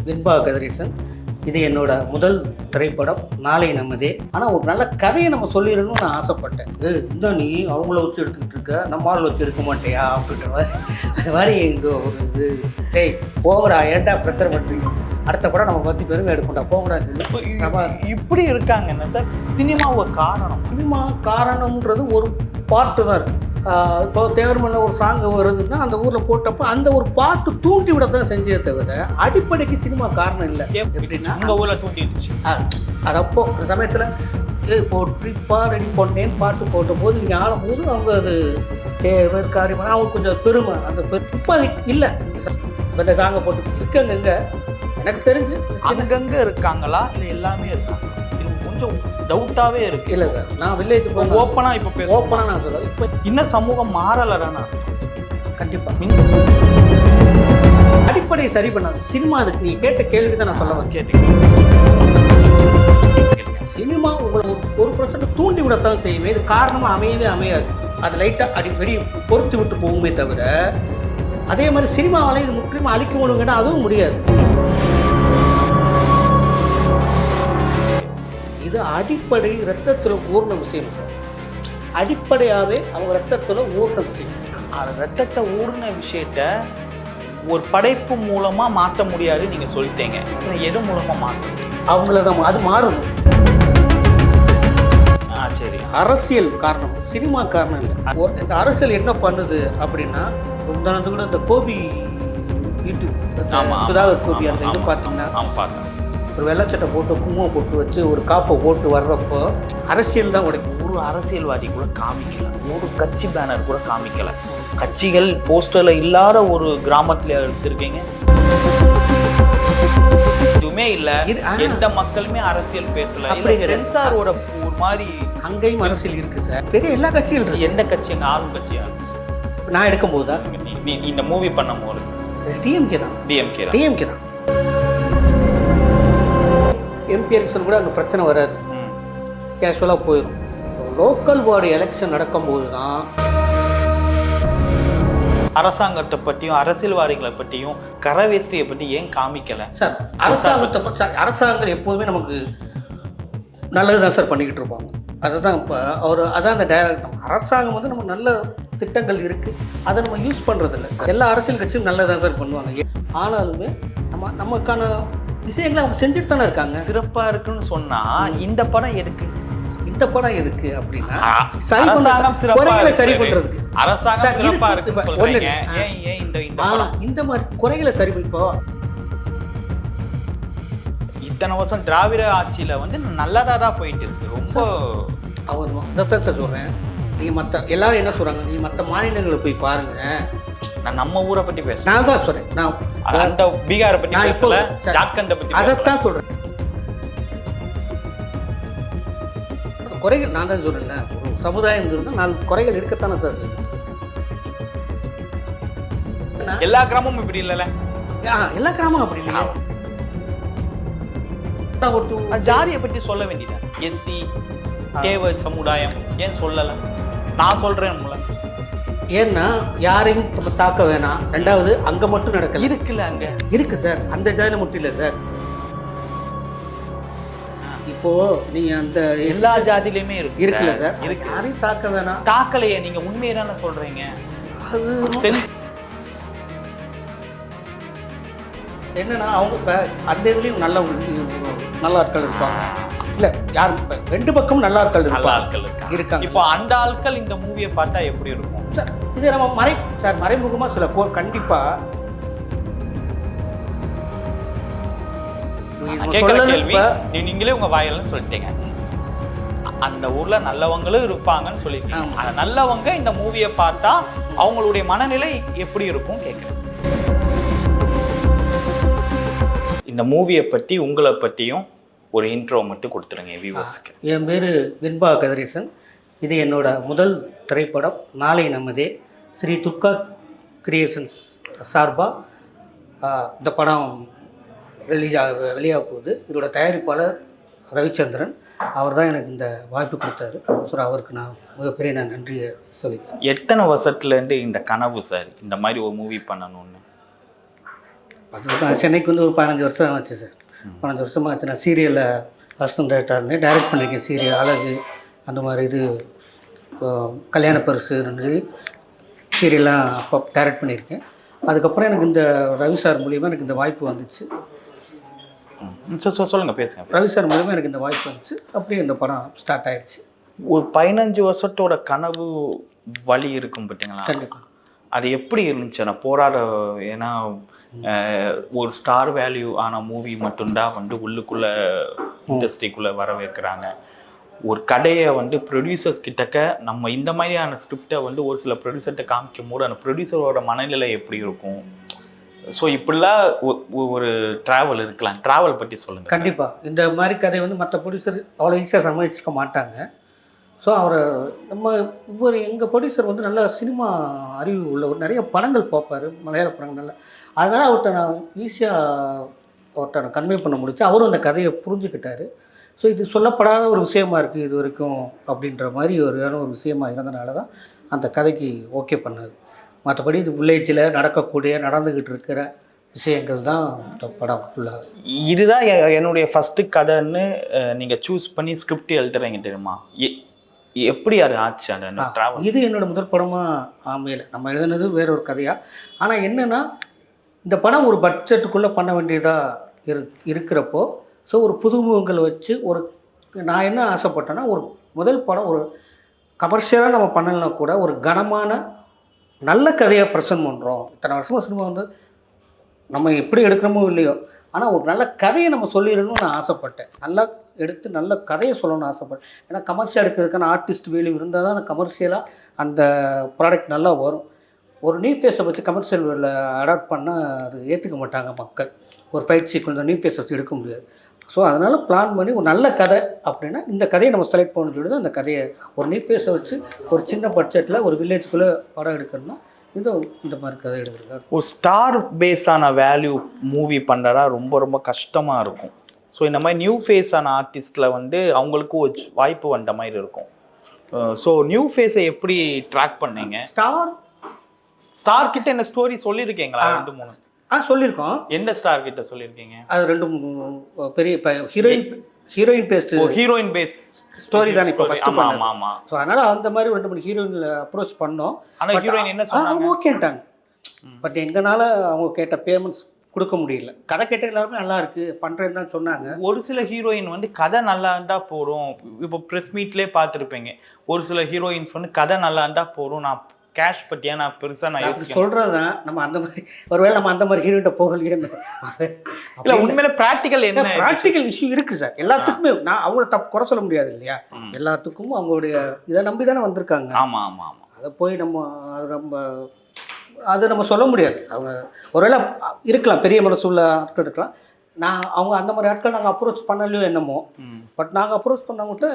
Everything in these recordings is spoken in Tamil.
வெண்பா கதிரேசன். இது என்னோட முதல் திரைப்படம் நாளை நமதே. ஆனால் ஒரு நல்ல கதையை நம்ம சொல்லிடணும்னு நான் ஆசைப்பட்டேன். இந்த நீ அவங்கள வச்சு எடுத்துக்கிட்டு இருக்க, நம்ம ஆள் வச்சு எடுக்க மாட்டேயா அப்படின்ற மாதிரி. அது மாதிரி இங்கே ஒரு இது டேய் போகிறா ஏன்டா பிரச்சனை பண்ணுறீங்க, அடுத்த படம் நம்ம பற்றி பெருமை எடுக்கண்டா போங்கடா சொல்லி இப்படி இருக்காங்க. என்ன சார் சினிமா ஒரு காரணம்? சினிமா காரணம்ன்றது ஒரு பாட்டு தான் இருக்குது. இப்போ தேவர்மல்ல ஒரு சாங் வருதுன்னா அந்த ஊரில் போட்டப்போ அந்த ஒரு பாட்டு தூண்டி விட தான் செஞ்சே தவிர அடிப்படைக்கு சினிமா காரணம் இல்லை. எப்படின்னா உங்கள் ஊரில் தூண்டி இருந்துச்சு. அது அப்போ அந்த சமயத்தில் போற்றி பாரடி பொன்னேன்னு பாட்டு போட்ட போது இங்கே ஆடும்போது அவங்க அது தேவர் காரியமான அவங்க கொஞ்சம் பெருமை அந்த இப்போ இல்லை. இந்த சாங்கை போட்டு இருக்கங்க எனக்கு தெரிஞ்சு அங்கங்கே இருக்காங்களா இல்லை எல்லாமே இருக்காங்க? கொஞ்சம் டவுட்டாகவே இருக்கு. இல்லை சார், நான் வில்லேஜ் ஓப்பனாக இப்போ ஓப்பனாக நான் சொல்லுவேன். இப்போ இன்னும் சமூகம் மாறலைன்னா கண்டிப்பாக அடிப்படையை சரி பண்ணாது சினிமா. அதுக்கு நீ கேட்ட கேள்வி தான் நான் சொல்ல கேட்டேன். சினிமா உங்களை ஒரு % தூண்டி விடத்தான் செய்யுமே, இது காரணமாக அமையவே அமையாது. அது லைட்டாக அடிப்படி பொறுத்து விட்டு போகுமே தவிர அதே மாதிரி சினிமாவால் இது முற்றிலுமா அழிக்க முடியுங்கன்னா அதுவும் முடியாது. இது அடிப்படை ரத்தத்தில் ஊர்ன விஷயம் சார். அடிப்படையாகவே அவங்க ரத்தத்தில் ஊர்ன விஷயம். ரத்தத்தை ஊர்ன விஷயத்த ஒரு படைப்பு மூலமாக மாற்ற முடியாது நீங்கள் சொல்லிட்டீங்க. எது மூலமாக மாற்றணும்? அவங்கள தான் அது மாறணும். சரி, அரசியல் காரணம், சினிமா காரணம் இல்லை. இந்த அரசியல் என்ன பண்ணுது அப்படின்னா கூட இந்த கோபி யூடியூப் சுதாகர் கோபி அந்த இது பார்த்தீங்கன்னா ஒரு வெள்ளச்சட்டை போட்டு குங்குமம் போட்டு வச்சு ஒரு காப்பை போட்டு வர்றப்போ அரசியல் தான் உடைக்கும். ஒரு அரசியல்வாதி கூட காமிக்கல, ஒரு கட்சி பேனர் கூட காமிக்கல, கட்சிகள் போஸ்டர்ல இல்லாத ஒரு கிராமத்துல எடுத்திருக்கீங்க. எதுவுமே இல்ல, எந்த மக்களுமே அரசியல் பேசல. சென்சாரோட ஒரு மாதிரி அங்கேயும் அரசியல் இருக்கு சார். பெரிய எல்லா கட்சிகள் இருக்கு. எந்த கட்சி ஆளும் கட்சியா இருந்துச்சு நான் எடுக்கும் போதா? இந்த மூவி பண்ணும் போது டிஎம்கே தான். டிஎம்கே தான். எம்பி எலெக்ஷன் கூட அங்கே பிரச்சனை வராது, கேஷுவலாக போயிடும். லோக்கல் வார்டு எலெக்ஷன் நடக்கும்போது தான் அரசாங்கத்தை பற்றியும் அரசியல்வாதிகளை பற்றியும் கரவேஷ்டியை பற்றி ஏன் காமிக்கலை சார்? அரசாங்கம் எப்போதுமே நமக்கு நல்லது தான் சார் பண்ணிக்கிட்டு இருப்பாங்க. அதுதான் இப்போ அதான் அந்த அரசாங்கம் வந்து நம்ம நல்ல திட்டங்கள் இருக்குது, அதை நம்ம யூஸ் பண்ணுறதில்ல. எல்லா அரசியல் கட்சியும் நல்லது தான் சார் பண்ணுவாங்க. ஆனாலுமே நமக்கான விஷயங்களை அவங்க செஞ்சுட்டு தானே இருக்காங்க. சிறப்பாக இருக்குன்னு சொன்னால் இந்த படம் எதுக்கு? இந்த படம் எதுக்கு அப்படின்னா சரி பண்றதுக்கு. அரசாங்கம் சிறப்பாக இருக்குன்னு சொல்றீங்க, இந்த மாதிரி குறைகளை சரி இப்போ இத்தனை வருஷம் திராவிட ஆட்சியில வந்து நல்லதா தான் போயிட்டு இருக்கு. ரொம்ப அவர் அதைத்தான் சார் சொல்றேன். நீங்க மற்ற எல்லாரும் என்ன சொல்றாங்க, நீங்க மற்ற மாநிலங்களை போய் பாருங்க. நான் நம்ம ஊரை பத்தி பேசுறேன். நான் தான் சொல்றேன், நான் அந்த பீகாரை பத்தி பேசல, ஜார்க்கண்டை பத்தி அதைத்தான் சொல்றேன். குறைகள் நான் தான் சொல்றேன். ஒரு சமுதாயம் இருந்தால் 4 குறைகள் இருக்கத்தானே சார் செய்யும். எல்லா கிராமமும் இப்படி இல்லைல்ல? எல்லா கிராமமும் அப்படி இல்லை. ஜாதியை பற்றி சொல்ல வேண்டியது. எஸ்சி தேவ சமுதாயம் ஏன் சொல்லலை? நான் சொல்றேன். ஏன்னா யாரையும் தாக்க வேணாம். 2வது அங்க மட்டும் நடக்கல, இருக்குல்ல, அங்க இருக்கு சார். அந்த ஜாதியில மட்டும் இல்லை சார். இப்போ நீங்க அந்த எல்லா ஜாதியிலுமே இருக்குல்ல சார். யாரையும் தாக்க வேணாம். தாக்கலையே, நீங்க உண்மையை தானே சொல்றீங்க. அது என்னன்னா அவங்க இப்போ அந்த இதுலேயும் நல்ல ஆட்கள் இருப்பாங்க. இல்லை யாரும் 2 பக்கமும் நல்ல ஆட்கள் இருக்காங்க. இப்போ அந்த ஆட்கள் இந்த மூவியை பார்த்தா எப்படி இருக்கும் சார்? இது நம்ம மறைமுகமாக சில கண்டிப்பாக நீங்களே உங்க வாயிலன்னு சொல்லிட்டீங்க. அந்த ஊர்ல நல்லவங்களும் இருப்பாங்கன்னு சொல்லிட்டீங்க. அந்த நல்லவங்க இந்த மூவியை பார்த்தா அவங்களுடைய மனநிலை எப்படி இருக்கும் கேட்குறேன். இந்த மூவியை பற்றி உங்களை பற்றியும் ஒரு இன்ட்ரோ மட்டும் கொடுத்துருங்க வியூவர்ஸுக்கு. என் பேர் வெண்பா கதிரேசன். இது என்னோட முதல் திரைப்படம் நாளை நமதே. ஸ்ரீ துர்கா கிரியேஷன்ஸ் சார்பாக இந்த படம் வெளியாக போகுது. இதோட தயாரிப்பாளர் ரவிச்சந்திரன் அவர் தான் எனக்கு இந்த வாய்ப்பு கொடுத்தாரு. ஸோ அவருக்கு நான் மிகப்பெரிய நன்றியை சொல்லிக்கிறேன். எத்தனை வருஷத்துலேருந்து இந்த கனவு சார் இந்த மாதிரி ஒரு மூவி பண்ணணும்னு? அது சென்னைக்கு வந்து ஒரு 15 வருஷம் ஆச்சு சார். 15 வருஷமாக ஆச்சு. நான் சீரியலில் அசிஸ்டன்ட் டைரக்டர்னு டைரக்ட் பண்ணியிருக்கேன். சீரியல் அழகு அந்த மாதிரி இது கல்யாண பரிசுன்னு சொல்லி சீரியல்லாம் அப்போ டைரக்ட் பண்ணியிருக்கேன். அதுக்கப்புறம் எனக்கு இந்த ரவி சார் மூலிமா எனக்கு இந்த வாய்ப்பு வந்துச்சு. சொல்லுங்க, பேசுங்க. ரவி சார் மூலிமா எனக்கு இந்த வாய்ப்பு வந்துச்சு. அப்படியே இந்த படம் ஸ்டார்ட் ஆயிடுச்சு. ஒரு 15 வருஷத்தோட கனவு வழி இருக்கும் பார்த்தீங்களா? கண்டிப்பாக. அது எப்படி இருந்துச்சு? நான் போராட, ஏன்னா ஒரு ஸ்டார் வேல்யூ ஆன மூவி மட்டும்தான் வந்து உள்ளுக்குள்ளே இண்டஸ்ட்ரிக்குள்ளே வரவேற்கிறாங்க. ஒரு கதையை வந்து ப்ரொடியூசர்ஸ் கிட்டக்க நம்ம இந்த மாதிரியான ஸ்கிரிப்டை வந்து ஒரு சில ப்ரொடியூசர்கிட்ட காமிக்கும் போது அந்த ப்ரொடியூசரோட மனநிலை எப்படி இருக்கும்? ஸோ இப்படிலாம் ஒரு ட்ராவல் இருக்கலாம். ட்ராவல் பற்றி சொல்லுங்கள். கண்டிப்பாக. இந்த மாதிரி கதை வந்து மற்ற ப்ரொடியூசர் அவ்வளோ ஈஸியாக சமாளிச்சிருக்க மாட்டாங்க. ஸோ அவரை நம்ம எங்கள் ப்ரொடியூசர் வந்து நல்லா சினிமா அறிவு உள்ளவர், நிறைய படங்கள் பார்ப்பார், மலையாள படங்கள் நல்லா. அதனால் அவர்கிட்ட நான் ஈஸியாக அவர்கிட்ட நான் கன்வே பண்ண முடிச்சு. அவரும் அந்த கதையை புரிஞ்சுக்கிட்டாரு. ஸோ இது சொல்லப்படாத ஒரு விஷயமா இருக்குது இது வரைக்கும் அப்படின்ற மாதிரி ஒரு விஷயமா இருந்ததுனால தான் அந்த கதைக்கு ஓகே பண்ணாது. மற்றபடி இது வில்லேஜில் நடந்துக்கிட்டு இருக்கிற விஷயங்கள் தான் இந்த படம் ஃபுல்லாக. இதுதான் என்னுடைய ஃபஸ்ட்டு கதைன்னு நீங்கள் சூஸ் பண்ணி ஸ்கிரிப்ட் எழுதுறீங்க தெரியுமா? எப்படி அது ஆச்சு அந்த ட்ராவல்? இது என்னோடய முதல் படமாக அமையலை. நம்ம எழுதுனது வேற ஒரு கதையாக. ஆனால் என்னென்னா இந்த படம் ஒரு பட்ஜெட்டுக்குள்ளே பண்ண வேண்டியதாக இருக்கிறப்போ, ஸோ ஒரு புதுமுகங்களை வச்சு நான் என்ன ஆசைப்பட்டேன்னா, ஒரு முதல் படம் ஒரு கமர்ஷியலாக நம்ம பண்ணலைன்னா கூட ஒரு கனமான நல்ல கதையை ப்ரெசென்ட் பண்ணுறோம். இத்தனை வருஷமாக சினிமா வந்து நம்ம எப்படி எடுக்கிறோமோ இல்லையோ, ஆனால் ஒரு நல்ல கதையை நம்ம சொல்லிடணும்னு நான் ஆசைப்பட்டேன். நல்லா எடுத்து நல்ல கதையை சொல்லணும்னு ஆசைப்பட்டேன். ஏன்னா கமர்ஷியல் எடுக்கிறதுக்கான ஆர்டிஸ்ட் வேல்யூ இருந்தால் தான் கமர்ஷியலாக அந்த ப்ராடக்ட் நல்லா வரும். ஒரு நியூ ஃபேஸை வச்சு கமர்ஷியல் அடாப்ட் பண்ணால் அது ஏற்றுக்க மாட்டாங்க மக்கள். ஒரு ஃபைட் சீக்வன்ஸ் நியூ ஃபேஸை வச்சு எடுக்க முடியாது. ஸோ அதனால் பிளான் பண்ணி ஒரு நல்ல கதை அப்படின்னா இந்த கதையை நம்ம செலக்ட் பண்ண சொல்லிட்டு அந்த கதையை ஒரு நியூ ஃபேஸை வச்சு ஒரு சின்ன பட்ஜெட்டில் ஒரு வில்லேஜுக்குள்ளே படம் எடுக்கணும்னா இந்த மாதிரி கதை எடுக்கிறார். ஒரு ஸ்டார் பேஸான வேல்யூ மூவி பண்ணுறதா ரொம்ப ரொம்ப கஷ்டமாக இருக்கும். ஸோ இந்த மாதிரி நியூ ஃபேஸான ஆர்டிஸ்டில் வந்து அவங்களுக்கு ஒரு வாய்ப்பு வந்த மாதிரி இருக்கும். ஸோ நியூ ஃபேஸை எப்படி ட்ராக் பண்ணீங்க? ஸ்டார் கிட்ட என்ன ஸ்டோரி சொல்லியிருக்கீங்களா? 2-3 சொல்லியிருக்கோம். எந்த ஸ்டார் கிட்ட சொல்லியிருக்கீங்க? அது 2 பெரிய ஹீரோயின் ஹீரோயின் பேஸ் ஸ்டோரி தான் இப்போ ஃபர்ஸ்ட் பண்ணோம். ஆமா. ஸோ அதனால அந்த மாதிரி 2-3 ஹீரோயினில் அப்ரோச் பண்ணோம். ஆனால் ஹீரோயின் என்ன சொன்னாங்க? ஓகேட்டாங்க. பட் எங்கனால அவங்க கேட்ட பேமெண்ட்ஸ் கொடுக்க முடியல. கதை கேட்ட எல்லாருமே நல்லா இருக்கு பண்ணுறேன்னு தான் சொன்னாங்க. ஒரு சில ஹீரோயின் வந்து கதை நல்லா இருந்தால் போகிறோம். இப்போ ப்ரெஸ் மீட்லேயே பார்த்துருப்பீங்க, ஒரு சில ஹீரோயின்ஸ் வந்து கதை நல்லா இருந்தால் போகிறோம், நான் கேஷ் பற்றியா நான் பெருசாக நான் சொல்கிறது தான். நம்ம அந்த மாதிரி ஒருவேளை நம்ம அந்த மாதிரி ஹீரோயிட்ட போகலையே. இல்லை, உண்மையில ப்ராக்டிக்கல் என்ன ப்ராக்டிக்கல் இஷ்யூ இருக்குது சார் எல்லாத்துக்குமே. நான் அவங்கள குறை சொல்ல முடியாது இல்லையா? எல்லாத்துக்கும் அவங்களுடைய இதை நம்பி தானே வந்திருக்காங்க. ஆமாம். அதை போய் நம்ம சொல்ல முடியாது. அவங்க ஒருவேளை இருக்கலாம், பெரிய மனசுள்ள ஆட்கள் இருக்கலாம். அவங்க அந்த மாதிரி ஆட்கள் நாங்கள் அப்ரோச் பண்ணலையோ என்னமோ. பட் நாங்கள் அப்ரோச் பண்ணவங்கள்ட்ட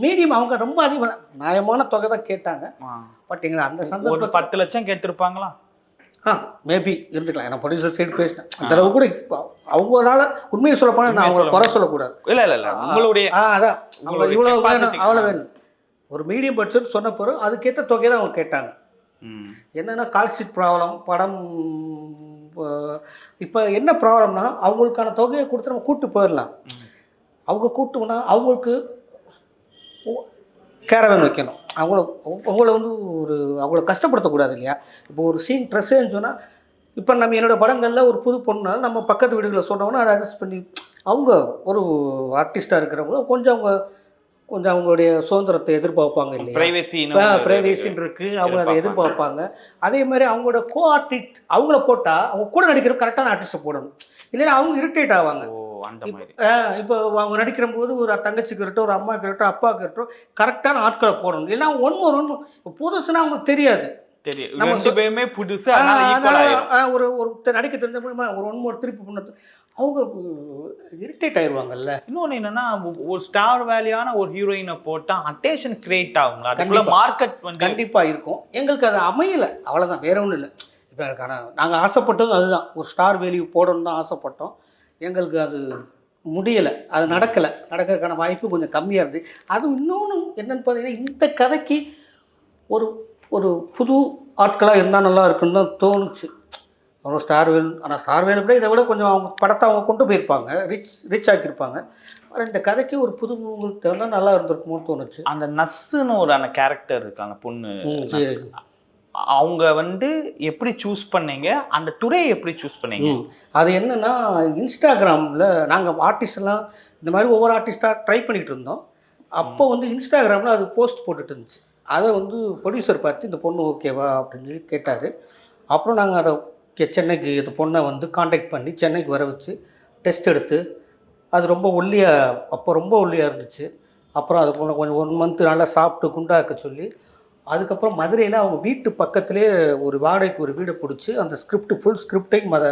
மீடியம் அவங்க ரொம்ப அதிகமாக நியாயமான தொகை தான் கேட்டாங்க. பட் எங்களை அந்த சந்தர்ப்பம் 10 லட்சம் கேட்டிருப்பாங்களா? மேபி இருந்துக்கலாம். ஏன்னா ப்ரொடியூசர் சைடு பேசினேன் அந்த அளவு கூட. அவங்களால உண்மையை சொல்ல போனால் நான் அவங்கள குறை சொல்லக்கூடாது. இல்லை உங்களுடைய அதான் இவ்வளோ வேணும் அவ்வளோ வேணும். ஒரு மீடியம் பட்ஜெட் சொன்ன பிறகு அதுக்கேற்ற தொகையை தான் அவங்க கேட்டாங்க. என்னென்னா கால்ஷீட் ப்ராப்ளம் படம். இப்போ என்ன ப்ராப்ளம்னா அவங்களுக்கான தொகையை கொடுத்து நம்ம கூப்பிட்டு போயிடலாம். அவங்க கூப்பிட்டோம்னா அவங்களுக்கு கேரவேன் வைக்கணும். அவங்கள வந்து அவங்கள கஷ்டப்படுத்தக்கூடாது இல்லையா? இப்போ ஒரு சீன் ட்ரெஸ்ஸுன்னு சொன்னால், இப்போ நம்ம என்னோடய படங்களில் ஒரு புது பொண்ணுனால நம்ம பக்கத்து வீடுகளில் சொன்னோம்னா அதை அட்ஜஸ்ட் பண்ணி அவங்க ஒரு ஆர்டிஸ்டாக இருக்கிறவங்க கொஞ்சம் அவங்களுடைய சுதந்திரத்தை எதிர்பார்ப்பாங்க இல்லையா? ப்ரைவேசின்னு இருக்குது, அவங்க அதை எதிர்பார்ப்பாங்க. அதே மாதிரி அவங்களோட ஆர்டிஸ்ட் அவங்கள போட்டால் அவங்க கூட நடிக்கிற கரெக்டான ஆர்டிஸ்ட்டை போடணும். இல்லைன்னா அவங்க இரிட்டேட் ஆவாங்க. இப்போ அவங்க நடிக்கிற போது ஒரு தங்கச்சிக்கு இருக்கட்டும், ஒரு அம்மாவுக்கு இருக்கட்டும், அப்பாவுக்கு இருக்கட்டும், கரெக்டான ஆட்களை போடணும். இல்லைன்னா ஒன்று புதுசுன்னா அவங்களுக்கு தெரியாது. நம்ம புதுசு ஒரு நடிக்க தெரிஞ்ச மூலமா ஒரு திருப்பி பண்ணது அவங்க இரிட்டேட் ஆயிடுவாங்கல்ல. இன்னொன்று என்னன்னா, ஒரு ஸ்டார் வேல்யூவான ஒரு ஹீரோயினை போட்டால் அட்டென்ஷன் கிரியேட் ஆகுங்களா? அதுக்குள்ள மார்க்கெட் வந்து கண்டிப்பாக இருக்கும். எங்களுக்கு அது அமையலை, அவ்வளோதான், வேற ஒன்றும் இல்லை. இப்போ நாங்கள் ஆசைப்பட்டதும் அதுதான், ஒரு ஸ்டார் வேல்யூ போடணும்னு தான் ஆசைப்பட்டோம். எங்களுக்கு அது முடியலை, அது நடக்கிறதுக்கான வாய்ப்பு கொஞ்சம் கம்மியாக இருந்தது. அது இன்னொன்று என்னென்னு பார்த்தீங்கன்னா, இந்த கதைக்கு ஒரு புது ஆட்களாக இருந்தால் நல்லா இருக்குன்னு தான் தோணுச்சு. அவங்க ஸ்டார்வேல், ஆனால் ஸ்டார்வேல் விட இதை விட கொஞ்சம் அவங்க படத்தை அவங்க கொண்டு போயிருப்பாங்க, ரிச் ஆக்கியிருப்பாங்க. ஆனால் இந்த கதைக்கு ஒரு புது உங்களுக்கு வந்தால் நல்லா இருந்திருக்குமோன்னு தோணுச்சு. அந்த நஸ்ஸுன்னு ஒரு அந்த கேரக்டர் இருக்கு, அந்த பொண்ணு நஸ். அவங்க வந்து எப்படி சூஸ் பண்ணீங்க, அந்த துறையை எப்படி சூஸ் பண்ணீங்க? அது என்னன்னா, இன்ஸ்டாகிராமில் நாங்கள் ஆர்டிஸ்டெல்லாம் இந்த மாதிரி ஒவ்வொரு ஆர்டிஸ்டாக ட்ரை பண்ணிகிட்டு இருந்தோம். அப்போ வந்து இன்ஸ்டாகிராமில் அது போஸ்ட் போட்டுட்டு இருந்துச்சு. அதை வந்து ப்ரொடியூசர் பார்த்து இந்த பொண்ணு ஓகேவா அப்படின்னு சொல்லி கேட்டார். அப்புறம் நாங்கள் அதை சென்னைக்கு இந்த பொண்ணை வந்து காண்டாக்ட் பண்ணி சென்னைக்கு வர வச்சு டெஸ்ட் எடுத்து, அது ரொம்ப ஒல்லியாக, அப்போ ரொம்ப ஒல்லியாக இருந்துச்சு. அப்புறம் அது பொண்ணை கொஞ்சம் 1 மந்த்து நல்லா சாப்பிட்டு குண்டாக்க சொல்லி, அதுக்கப்புறம் மதுரையில் அவங்க வீட்டு பக்கத்துலேயே ஒரு வாடகைக்கு ஒரு வீடை பிடிச்சி அந்த ஃபுல் ஸ்கிரிப்டையும் அதை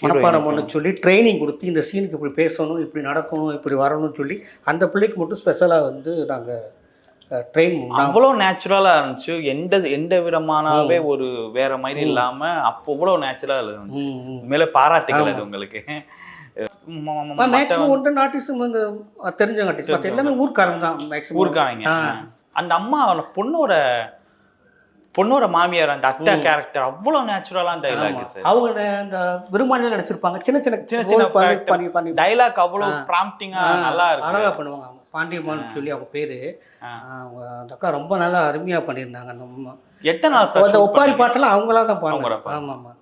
மனப்பாடம் பண்ண சொல்லி ட்ரைனிங் கொடுத்து, இந்த சீனுக்கு இப்படி பேசணும், இப்படி நடக்கணும், இப்படி வரணும்னு சொல்லி அந்த பிள்ளைக்கு மட்டும் ஸ்பெஷலாக வந்து நாங்கள் ட்ரெயின். அவ்வளோ நேச்சுரலாக இருந்துச்சு, எந்த விதமானவே ஒரு வேற மாதிரி இல்லாமல் அப்போ அவ்வளோ நேச்சுரலாக இருந்துச்சு. மேலே பாராட்டுகள் அது உங்களுக்கு. மேக்ஸிமம் 1 ஆர்டிஸ்ட் வந்து தெரிஞ்ச ஆர்டிஸ்ட், மற்ற எல்லாமே ஊர்க்காரங்க தான் மேக்ஸிமம். ஊர்க்காரங்க. அந்த அம்மா பொண்ணோட மாமியார் அந்த அத்தா கேரக்டர் அவ்வளோ நேச்சுரலான டைலாக் சார். அவங்க அந்த விரும்பானியில் நடிச்சிருப்பாங்க, சின்ன சின்ன டைலாக் அவ்வளோ ப்ராம்ப்டிங்கா நல்லா இருக்கு, அழகா பண்ணுவாங்க. அவங்க பாண்டியம்மான்னு சொல்லி அவங்க பேரு. அந்த அக்கா ரொம்ப நல்லா அருமையா பண்ணியிருந்தாங்க. நம்ம எத்தனை நாள் சார் அந்த ஒப்பாரி பாட்டெல்லாம் அவங்களா தான் பாடுறாங்க. ஆமா ஆமா.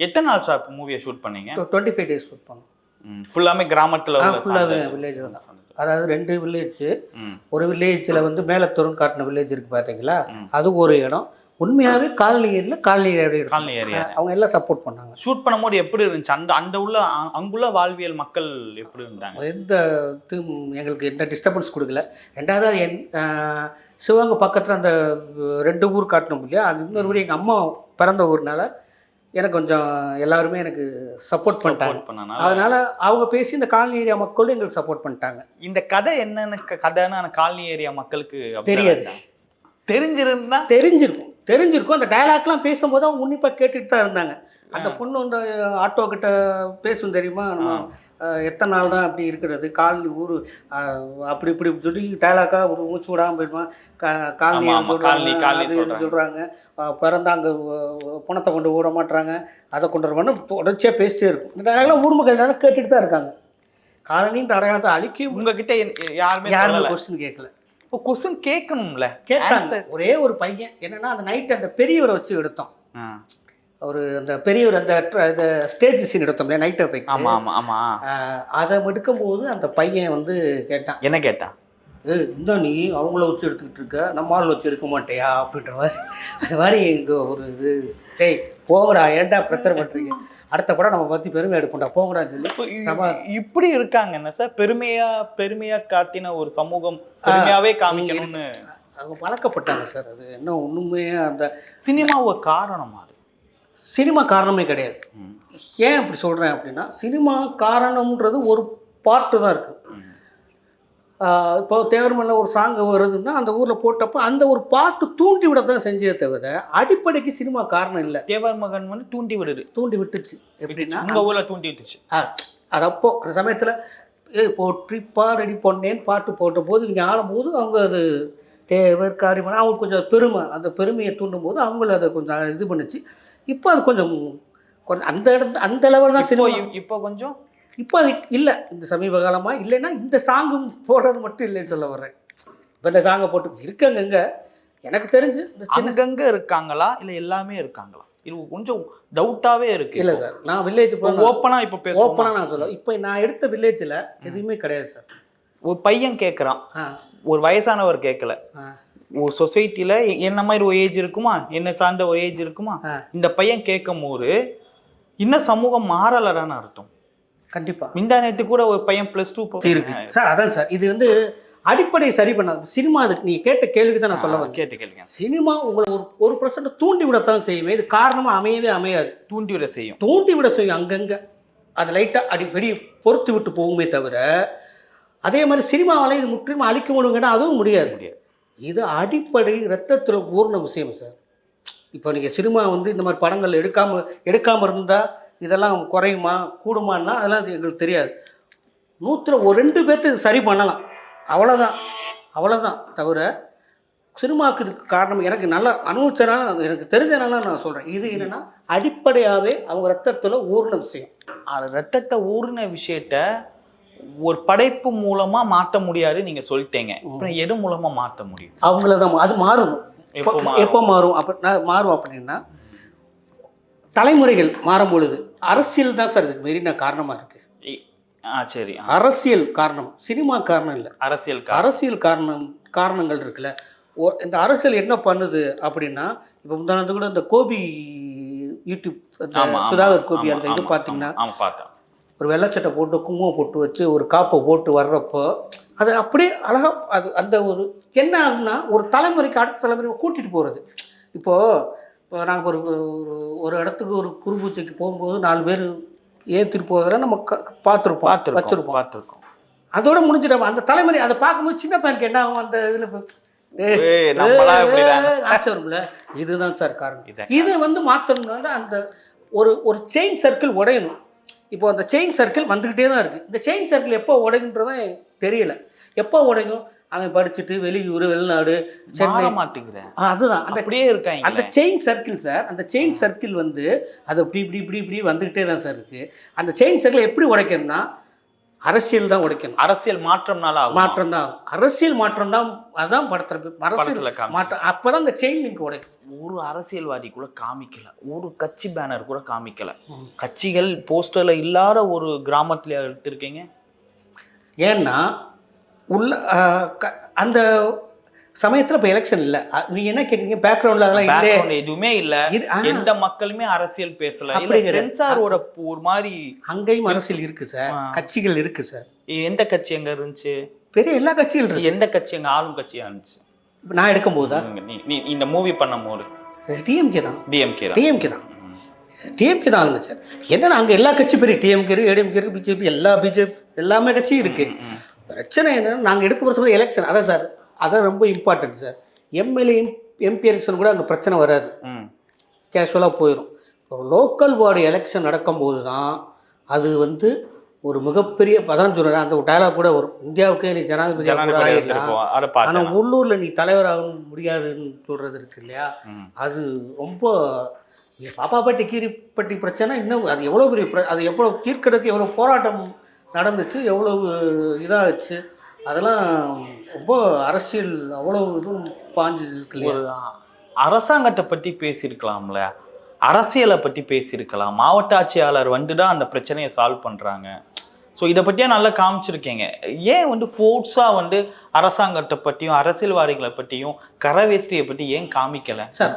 எத்தனை நாள் சார் மூவியை ஷூட் பண்ணீங்க? 25 days ஷூட் பண்ணோம். ஃபுல்லாமே கிராமத்துல ஃபுல்லாவே வில்லேஜ் தான். அதாவது 2 வில்லேஜ். ஒரு வில்லேஜில் வந்து மேலத்தூர்னு காட்டின வில்லேஜ் இருக்குது பார்த்தீங்களா, அது ஒரு இடம். உண்மையாகவே காலனி ஏரியா அவங்க எல்லாம் சப்போர்ட் பண்ணாங்க. ஷூட் பண்ணும்போது எப்படி இருந்துச்சு? அந்த அங்குள்ள வாழ்வியல் மக்கள் எப்படி இருந்தாங்க? எங்களுக்கு எந்த டிஸ்டர்பன்ஸ் கொடுக்கல. ரெண்டாவது சிவகங்கை பக்கத்தில் அந்த 2 ஊர் காட்டணும் இல்லையா, அது இன்னொரு ஊர் எங்கள் அம்மா பிறந்த ஊர்னால எனக்கு கொஞ்சம் எல்லாருமே எனக்கு சப்போர்ட் பண்ணிட்டாங்க. அதனால அவங்க பேசி இந்த காலனி ஏரியா மக்களும் எங்களுக்கு சப்போர்ட் பண்ணிட்டாங்க. இந்த கதை என்னென்ன கதைன்னு காலனி ஏரியா மக்களுக்கு தெரியாது. தெரிஞ்சிருக்கும். அந்த டயலாக்லாம் பேசும்போது அவங்க உன்னிப்பாக கேட்டுட்டு தான் இருந்தாங்க. அந்த பொண்ணு வந்து ஆட்டோ கிட்ட பேசும் தெரியுமா, எத்தனை நாள் தான் அப்படி இருக்கிறது, காலனி ஊர் அப்படி இப்படி சொல்லி டயலாக்காக ஒரு மூச்சு விடாமல் போயிடுவான். காலனி சொல்கிறாங்க, பிறந்தாங்க பணத்தை கொண்டு விட மாட்டுறாங்க, அதை கொண்டு வரணும், தொடர்ச்சியாக பேசிட்டே இருக்கும். இந்த டயலாக்லாம் ஊர் மக்கள் தான் கேட்டுட்டு தான் இருக்காங்க. காலனின்ற அடையாளத்தை அழிக்க உங்ககிட்ட யாருமே கொஸ்டின் கேட்கல. இப்போ கொஸ்டின் கேட்கணும்ல, கேட்டாங்க. ஒரே ஒரு பையன் என்னன்னா, அந்த நைட்டு அந்த பெரியவரை வச்சு எடுத்தோம். ஒரு அந்த பெரியவர் அந்த ஸ்டேஜ் சீன் எடுத்தோம்ல, நைட் எஃபெக்ட். அதை எடுக்கும்போது அந்த பையன் வந்து கேட்டான். என்ன கேட்டான்? இந்த நீ அவங்கள வச்சு எடுத்துக்கிட்டு இருக்க, நம்ம ஆள் வச்சு எடுக்க மாட்டேயா அப்படின்ற மாதிரி. அது மாதிரி இங்கே ஒரு இது, டேய் போங்கடா, ஏன்டா பிரச்சனை பண்ணுறீங்க, அடுத்த படம் நம்ம பற்றி பெருமை எடுக்கண்டா போங்கடான்னு சொல்லி இப்படி இருக்காங்க. என்ன சார், பெருமையா காட்டின ஒரு சமூகம் பெருமையாவே காமிக்கணும்னு அவங்க பழக்கப்பட்டாங்க சார். அது என்ன ஒன்றுமே அந்த சினிமா ஒரு காரணமா? சினிமா காரணமே கிடையாது. ஏன் அப்படி சொல்கிறேன் அப்படின்னா, சினிமா காரணம்ன்றது ஒரு பார்ட்டு தான் இருக்குது. இப்போ தேவர்மல்ல ஒரு சாங் வருதுன்னா அந்த ஊரில் போட்டப்போ அந்த ஒரு பாட்டு தூண்டி விட தான் செஞ்சே தவிர அடிப்படைக்கு சினிமா காரணம் இல்லை. தேவர்மகன் வந்து தூண்டி விட்டுச்சு. எப்படின்னா உங்கள் ஊரில் தூண்டி விட்டுச்சு. அது அப்போ அந்த சமயத்தில் போற்றி பாடடி பொன்னேன்னு பாட்டு போட்ட போது நீங்கள் ஆடும்போது அவங்க அது தேவர் காரியமான அவங்களுக்கு கொஞ்சம் பெருமை, அந்த பெருமையை தூண்டும் போது அவங்கள அதை கொஞ்சம் இது பண்ணிச்சு. இப்போ அது கொஞ்சம் அந்த லெவல் தான் சினிமா. இப்போ அது இல்லை, இந்த சமீப காலமாக இல்லைன்னா இந்த சாங்கும் போடுறது மட்டும் இல்லைன்னு சொல்ல வர்றேன். இப்போ இந்த சாங்கை போட்டு இருக்காங்க, எனக்கு தெரிஞ்சு அங்கங்கே இருக்காங்களா இல்லை எல்லாமே இருக்காங்களா? இது கொஞ்சம் டவுட்டாகவே இருக்கு. இல்லை சார், நான் வில்லேஜ் ஓப்பனாக இப்போ ஓப்பனாக நான் சொல்லுவேன். இப்போ நான் எடுத்த வில்லேஜில் எதுவுமே கிடையாது சார். ஒரு பையன் கேட்குறான், ஒரு வயசானவர் கேட்கல, ஒரு சொசைட்டியில் என்ன மாதிரி ஒரு ஏஜ் இருக்குமா, என்ன சார்ந்த ஒரு ஏஜ் இருக்குமா, இந்த பையன் கேட்கும் போது இன்னும் சமூகம் மாறலன்னு அர்த்தம். கண்டிப்பாா. இந்த நேரத்து கூட ஒரு பையன் +2 இருக்கு சார். அதான் சார், இது வந்து அடிப்படையை சரி பண்ணாது சினிமா. அதுக்கு நீ கேட்ட கேள்விக்கு தான் நான் சொல்ல வரேன். கேளுங்க. சினிமா உங்களை ஒரு 1% தூண்டி விடத்தான் செய்யுமே, இது காரணமாக அமையவே அமையாது. தூண்டி விட செய்யும் அங்கங்கே அது லைட்டாக அடிப்படி பொறுத்து விட்டு போகுமே தவிர, அதே மாதிரி சினிமாவால் இது முற்றிலும் அழிக்க முடியுங்கன்னா அதுவும் முடியாது. இது அடிப்படை ரத்தத்தில் ஊர்ன விஷயம் சார். இப்போ நீங்கள் சினிமா வந்து இந்த மாதிரி படங்கள் எடுக்காமல் இருந்தால் இதெல்லாம் குறையுமா கூடுமான்னா அதெல்லாம் எங்களுக்கு தெரியாது. 100ல் 2 பேர்த்து இது சரி பண்ணலாம், அவ்வளோதான் தவிர சினிமாவுக்கு இதுக்கு காரணம் எனக்கு நல்லா அனுபவிச்சனால எனக்கு தெரிஞ்சனால நான் சொல்கிறேன். இது என்னென்னா அடிப்படையாகவே அவங்க ரத்தத்தில் ஊர்ன விஷயம். அது ரத்தத்தை ஊறின விஷயத்த ஒரு படைப்பு மூலமா மாற்ற முடியாது நீங்க சொல்லிட்டீங்க. அப்புறம் எது மூலமா மாற்ற முடியும்? அவங்கள தான் அது மாறும். எப்போ மாறும் மாறும் அப்படின்னா தலைமுறைகள் மாறும் பொழுது அரசியல் தான் சார் இதுக்கு மெரினா காரணமாக இருக்குது. சரி, அரசியல் காரணம், சினிமா காரணம் இல்லை. அரசியல் காரணங்கள் இருக்குல்ல. இந்த அரசியல் என்ன பண்ணுது அப்படின்னா, இப்போ முந்தானது கூட இந்த கோபி யூடியூப் சுதாகர் கோபி அந்த இது பார்த்தீங்கன்னா ஒரு வெள்ளைச்சட்டை போட்டு குங்குமம் போட்டு வச்சு ஒரு காப்பை போட்டு வர்றப்போ அது அப்படியே அழகாக அது அந்த ஒரு என்ன ஆகுன்னா ஒரு தலைமுறைக்கு அடுத்த தலைமுறை கூட்டிகிட்டு போகிறது. இப்போ நாங்கள் ஒரு இடத்துக்கு ஒரு குருபூஜைக்கு போகும்போது 4 பேர் ஏற்றிட்டு போவதெல்லாம் நம்ம வச்சுருப்போம். அதோட முடிஞ்சிடும் அந்த தலைமுறை. அதை பார்க்கும்போது சின்ன பையனுக்கு என்ன ஆகும், அந்த இதில் ஆசை வரும்ல. இதுதான் சார் காரணம். இது மாற்றணும்னா அந்த ஒரு செயின் சர்க்கிள் உடையணும். இப்போ அந்த செயின் சர்க்கிள் வந்துக்கிட்டே தான் இருக்குது. இந்த செயின் சர்க்கிள் எப்போ உடையுன்றதான் தெரியல. எப்போ உடையும்? அவன் படிச்சுட்டு வெளியூர் வெளிநாடு சென்னை மாட்டிக்கிறேன். அதுதான் அந்த அப்படியே இருக்காங்க அந்த செயின் சர்க்கிள் சார். அந்த செயின் சர்க்கிள் அது இப்படி வந்துக்கிட்டே தான் சார் இருக்குது. அந்த செயின் சர்க்கிள் எப்படி உடைக்கணும்னா அரசியல் தான் உடைக்கணும். அரசியல் மாற்றம் தான் அரசியல் மாற்றம் தான். அதான் அரசியல் மாற்றம். அப்போதான் அந்த செயின் லிங்க் உடைக்கும். ஒரு அரசியல்வாதி கூட காமிக்கல, ஒரு கட்சி பேனர் கூட காமிக்கல, கட்சிகள் போஸ்டர்ல இல்லாத ஒரு கிராமத்துல எடுத்திருக்கீங்க. ஏன்னா உள்ள அந்த சமயத்தில் இப்போ எலெக்ஷன் இல்லை. நீங்கள் என்ன கேட்குறீங்க? பேக்ரவுண்டில் அதெல்லாம் எதுவுமே இல்லை. எந்த மக்களுமே அரசியல் பேசல. சென்சாரோட ஒரு மாதிரி அங்கேயும் அரசியல் இருக்குது சார். கட்சிகள் இருக்குது சார். எந்த கட்சி எங்கே இருந்துச்சு? பெரிய எல்லா கட்சிகள் இருக்கு. எந்த கட்சி எங்கே ஆளும் கட்சியாக இருந்துச்சு? நான் எடுக்கும்போது நீ இந்த மூவி பண்ணும் போது டிஎம்கே தான் ஆளுங்க சார். என்னன்னா அங்கே எல்லா கட்சியும் பெரிய டிஎம்கே இருக்கு, ஏடிஎம்கே இருக்கு, பிஜேபி எல்லாமே கட்சியும் இருக்குது. பிரச்சனை என்னன்னா நாங்கள் எடுக்க போகிற சொல்ல எலெக்ஷன். அதான் சார், அதான் ரொம்ப important sir. MLA MP election கூட அங்கே பிரச்சனை வராது, கேஷுவலாக போயிடும். ஒரு லோக்கல் வார்டு எலெக்ஷன் நடக்கும்போது தான் அது ஒரு மிகப்பெரிய அதான் சொல்கிறேன். அந்த டைலாக் கூட வரும், இந்தியாவுக்கே நீ ஜனாதிபதி ஆனால் உள்ளூரில் நீ தலைவராக முடியாதுன்னு சொல்கிறது இருக்கு இல்லையா. அது ரொம்ப பாப்பாப்பட்டி கீரிப்பட்டி பிரச்சனை இன்னும் அது எவ்வளோ பெரிய அது எவ்வளோ தீர்க்கிறதுக்கு எவ்வளோ போராட்டம் நடந்துச்சு, எவ்வளோ இதாகிடுச்சு. அதெல்லாம் ரொம்ப அரசியல் அவ்வளோ இதுவும் பாஞ்சு இருக்கு. அரசாங்கத்தை பற்றி பேசியிருக்கலாம்ல, அரசியலை பற்றி பேசியிருக்கலாம். மாவட்ட ஆட்சியாளர் தான் அந்த பிரச்சனையை சால்வ் பண்ணுறாங்க. ஸோ இதை பற்றியா நல்லா காமிச்சிருக்கீங்க. ஏன் ஃபோர்ஸாக அரசாங்கத்தை பற்றியும் அரசியல்வாதிகளை பற்றியும் கரவேஷ்டியை பற்றி ஏன் காமிக்கலை சார்?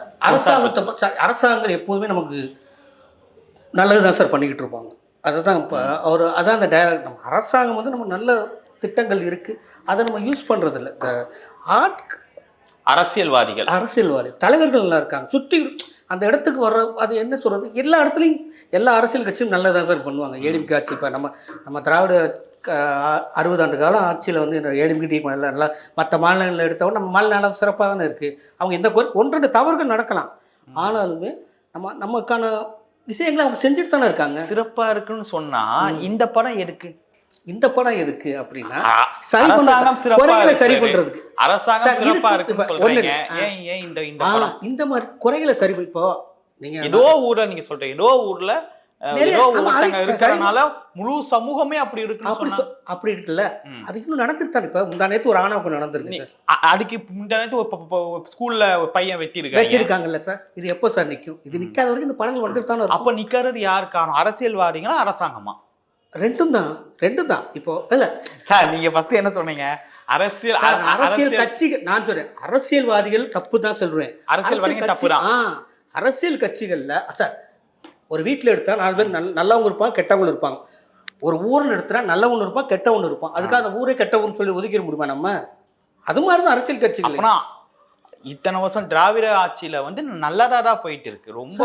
அரசாங்கம் எப்போதுமே நமக்கு நல்லது தான் சார் பண்ணிக்கிட்டு இருப்பாங்க. அதுதான் இப்போ அதான் அந்த டைரக்ட் நம்ம அரசாங்கம் நம்ம நல்ல திட்டங்கள் இருக்குது, அதை நம்ம யூஸ் பண்ணுறதில்ல. அரசியல்வாதி தலைவர்கள் நல்லா இருக்காங்க சுற்றி அந்த இடத்துக்கு வர்ற அது என்ன சொல்கிறது, எல்லா இடத்துலையும் எல்லா அரசியல் கட்சியும் நல்லதான் சார் பண்ணுவாங்க. ஏடிஎம்கே ஆட்சி இப்போ நம்ம திராவிட 60 ஆண்டு காலம் ஆட்சியில் ஏடிஎம்கே டீம் நல்லா மற்ற மாநிலங்களில் எடுத்தவங்க நம்ம மாநிலம் சிறப்பாக தானே இருக்குது. அவங்க எந்த 1-2 தவறுகள் நடக்கலாம், ஆனாலுமே நமக்கான விஷயங்களை அவங்க செஞ்சுட்டு தானே இருக்காங்க. சிறப்பாக இருக்குன்னு சொன்னால் இந்த படம் எதுக்கு அப்படின்னா சரி பண்றதுக்கு. அரசாங்கம் சிறப்பா இருக்குன்னு சொல்றீங்க. ஏன் இந்த மாதிரி குறைகளை சரி இப்போ நீங்க ஏதோ ஊர்ல நீங்க சொல்றீங்க, ஏதோ ஊர்ல இருக்கறனால முழு சமூகமே அப்படி இருக்குன்னு அப்படி இருக்குல்ல. அது இன்னும் நடந்துட்டு தான். இப்ப முந்தா நேத்து ஒரு ஆணவம் நடந்திருக்கு சார். அதுக்கு முந்தா நேத்து ஸ்கூல்ல பையன் வெட்டிருக்காங்கல்ல சார். இது எப்போ சார் நிக்கும்? இது நிக்காத வரைக்கும் இந்த படங்கள் வந்துட்டு தானே. அப்ப நிக்கிறது யார் காரணம்? அரசியல்வாதிகளா அரசாங்கமா? ரெண்டும் தான். இப்போ இல்ல சார், நீங்க ஃபர்ஸ்ட் என்ன சொன்னீங்க? அரசியல் கட்சிகள். நான் சொல்றேன் அரசியல்வாதிகள் தப்பு தான் சொல்றேன். அரசியல்வாதிகள் தப்பு தான். அரசியல் கட்சிகள்ல சார் ஒரு வீட்டில் எடுத்தா 4 பேர் நல்லவங்க இருப்பாங்க, கெட்டவங்க இருப்பாங்க. ஒரு ஊரில் எடுத்தா நல்லவங்க இருப்பான், கெட்டவங்க இருப்பான். அதுக்காக அந்த ஊரே கெட்டவன்னு சொல்லி ஒதுக்கிட முடியுமா நம்ம? அது மாதிரி தான் அரசியல் கட்சிகள். இத்தனை வருஷம் திராவிட ஆட்சியில நல்லதா போயிட்டு இருக்கு. ரொம்ப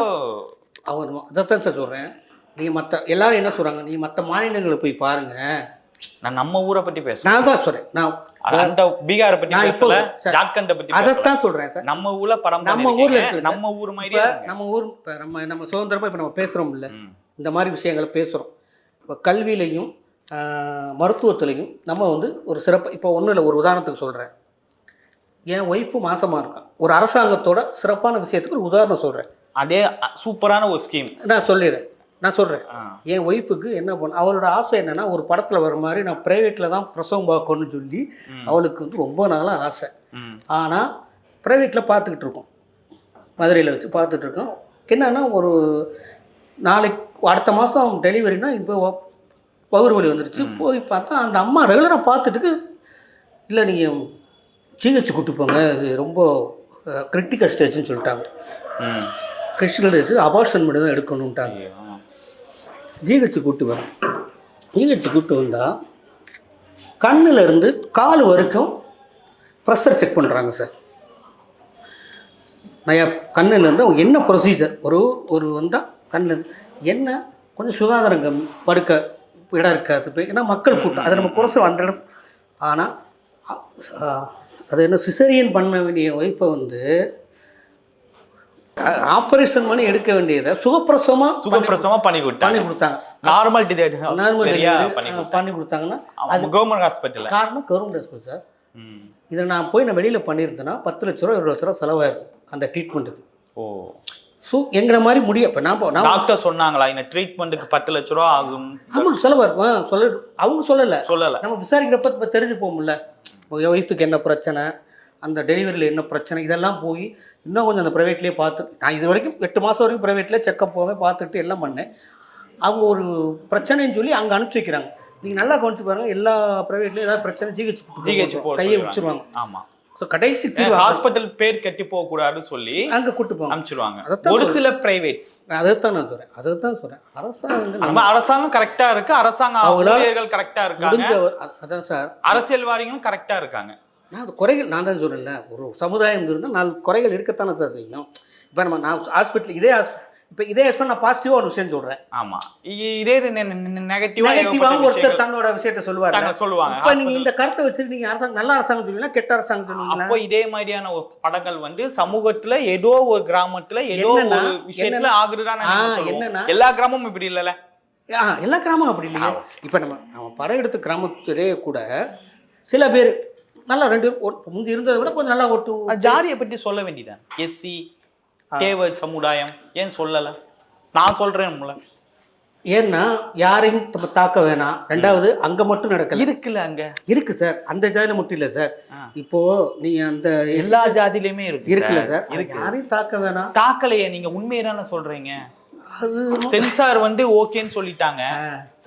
அதைத்தான் சார் சொல்றேன். நீங்க எல்லாரும் என்ன சொல்றாங்க, நீ மற்ற மாநிலங்களை போய் பாருங்க. நான் நம்ம ஊரை பத்தி பேசுறேன். நான் தான் சொல்றேன். நான் பீகாரை பத்தி பேசல, ஜார்க்கண்டை பத்தி அதைத்தான் சொல்றேன் சார். நம்ம ஊர்ல படம், நம்ம ஊர்ல நம்ம ஊர் மாதிரியே நம்ம ஊர் நம்ம சுதந்திரமா இப்ப நம்ம பேசுறோம் இல்ல, இந்த மாதிரி விஷயங்களை பேசுறோம். இப்போ கல்வியிலையும் மருத்துவத்திலையும் நம்ம ஒரு சிறப்பு. இப்போ ஒன்றும் இல்லை, ஒரு உதாரணத்துக்கு சொல்றேன். என் ஒய்ஃபு மாசமாக இருக்கான். ஒரு அரசாங்கத்தோட சிறப்பான விஷயத்துக்கு ஒரு உதாரணம் சொல்கிறேன். அதே சூப்பரான ஒரு ஸ்கீம். நான் சொல்கிறேன். என் ஒய்ஃபுக்கு என்ன பண்ண, அவளோட ஆசை என்னென்னா ஒரு படத்தில் வர மாதிரி நான் ப்ரைவேட்டில் தான் பிரசவம் பார்க்கணும்னு சொல்லி அவளுக்கு வந்து ரொம்ப நாளாக ஆசை. ஆனால் ப்ரைவேட்டில் பார்த்துக்கிட்டு இருக்கோம், மதுரையில் வச்சு பார்த்துட்ருக்கோம். என்னன்னா ஒரு நாளைக்கு அடுத்த மாதம் டெலிவரினா இப்போ வயிறு வலி வந்துருச்சு. போய் பார்த்தா அந்த அம்மா ரெகுலராக பார்த்துட்டு, இல்லை நீங்கள் ஜிஹெச் கூட்டு போங்க, இது ரொம்ப கிரிட்டிக்கல் ஸ்டேஜ்னு சொல்லிட்டாங்க. கிரிட்டிக்கல் ஸ்டேஜ் அபார்ஷன் மட்டும் தான் எடுக்கணுன்ட்டாங்க. ஜிஹெச் கூட்டு வரேன். ஜிஹெச் கூட்டு வந்தால் கண்ணில் இருந்து கால் வரைக்கும் ப்ரெஷர் செக் பண்ணுறாங்க சார். நான் கண்ணில் இருந்து அவங்க என்ன ப்ரொசீஜர் ஒரு வந்தால் கண்ணில் என்ன கொஞ்சம் சுகாதாரம் படுக்க இடம் இருக்காது. ஏன்னா மக்கள் கூட்டம், அதை நம்ம குறைச்சி அந்த இடம். ஆனால் அது என்ன சிசரியன் பண்ண வேண்டிய ஒய்ஃபை வந்து ஆப்ரேஷன் பண்ணி எடுக்க வேண்டியதை சுகப்பிரசவமாக பண்ணி கொடுத்தாங்க. நார்மல் பண்ணி கொடுத்தாங்கன்னா அது கவர்மெண்ட் ஹாஸ்பிட்டல். காரணம் கவர்மெண்ட் ஹாஸ்பிட்டல் சார். இதை நான் போய் நான் வெளியில் பண்ணியிருந்தேன்னா 10 லட்ச ரூபா 20 லட்ச ரூபா செலவாயிருக்கும் அந்த ட்ரீட்மெண்ட்டுக்கு. ஸோ எங்களை மாதிரி முடியும். இப்போ நான் டாக்டர் சொன்னாங்களா இந்த ட்ரீட்மெண்ட்டுக்கு 10 லட்ச ரூபா ஆகும்? ஆமாம் செலவாயிருக்கும். அவங்க சொல்லலை. நம்ம விசாரிக்கிறப்ப இப்போ தெரிஞ்சு போகும்ல என் ஒய்ஃபுக்கு என்ன பிரச்சனை, அந்த டெலிவரியில் என்ன பிரச்சனை, இதெல்லாம் போய் இன்னும் கொஞ்சம் அந்த ப்ரைவேட்லேயே பார்த்து, நான் இது வரைக்கும் 8 மாதம் வரைக்கும் ப்ரைவேட்லேயே செக்கப் போவேன், பார்த்துட்டு எல்லாம் பண்ணேன். அவங்க ஒரு பிரச்சனைன்னு சொல்லி அங்கே அனுப்பிச்சி வைக்கிறாங்க. நீங்கள் நல்லா கவனிச்சு பாருங்கள், எல்லா ப்ரைவேட்லேயும் ஏதாவது பிரச்சனை ஜிஹெச் கையை வச்சுருவாங்க. ஆமாம். ஸோ கடைசி ஹாஸ்பிட்டல் பேர் கட்டி போகக்கூடாதுன்னு சொல்லி அங்கே கூட்டு போங்க அனுப்பிச்சிடுவாங்க ஒரு சில பிரைவேட்ஸ். அதைத்தான் நான் சொல்கிறேன். அரசாங்கம் கரெக்டாக இருக்குது, அரசாங்க ஊழியர்கள் கரெக்டாக இருக்காங்க. அதான் சார், அரசியல்வாதிகளும் கரெக்டாக இருக்காங்க. நான் அது குறைகள் நான் தான் சொல்கிறேன்ல, ஒரு சமுதாயம் இருந்தால் 4 குறைகள் இருக்கத்தானே சார் செய்யணும். இப்போ நான் ஹாஸ்பிட்டல் இதே ஹாஸ்பிட்டல் நான் பாசிட்டிவாக ஒரு விஷயம் சொல்கிறேன். ஆமாம், இதே நெகட்டிவாக ஒருத்தர் தன்னோட விஷயத்தை சொல்லுவாங்க. இப்போ நீங்கள் இந்த கருத்தை வச்சுட்டு நீங்கள் அரசாங்கம் நல்ல அரசாங்கம் சொல்லுவீங்களா கெட்ட அரசாங்கம் சொல்லுவீங்களா? அப்போ இதே மாதிரியான படங்கள் வந்து சமூகத்தில் ஏதோ ஒரு கிராமத்தில் ஏதோ ஒரு விஷயத்தில் ஆகுதுதான். என்னன்னா எல்லா கிராமமும் இப்படி இல்லைல்ல. எல்லா கிராமமும் அப்படி இல்லையா? இப்போ நம்ம படம் எடுத்த கிராமத்திலே கூட சில பேர் நல்லா 2 முந்தி இருந்ததை விட கொஞ்சம் நல்லா ஓட்டு. ஜாதியை பற்றி சொல்ல வேண்டியதான். எஸ்சி தேவ சமுதாயம் ஏன் சொல்லலை? நான் சொல்கிறேன். ஏன்னா யாரையும் தாக்க வேணாம். 2வது அங்கே மட்டும் நடக்கல, இருக்குல்ல, அங்கே இருக்கு சார். அந்த ஜாதியில் மட்டும் இல்லை சார். இப்போ நீங்க அந்த எல்லா ஜாதியிலையுமே இருக்குல்ல சார். யாரையும் தாக்க வேணாம். தாக்கலையே, நீங்க உண்மையை தானே சொல்றீங்க. சென்சார் வந்து ஓகேன்னு சொல்லிட்டாங்க,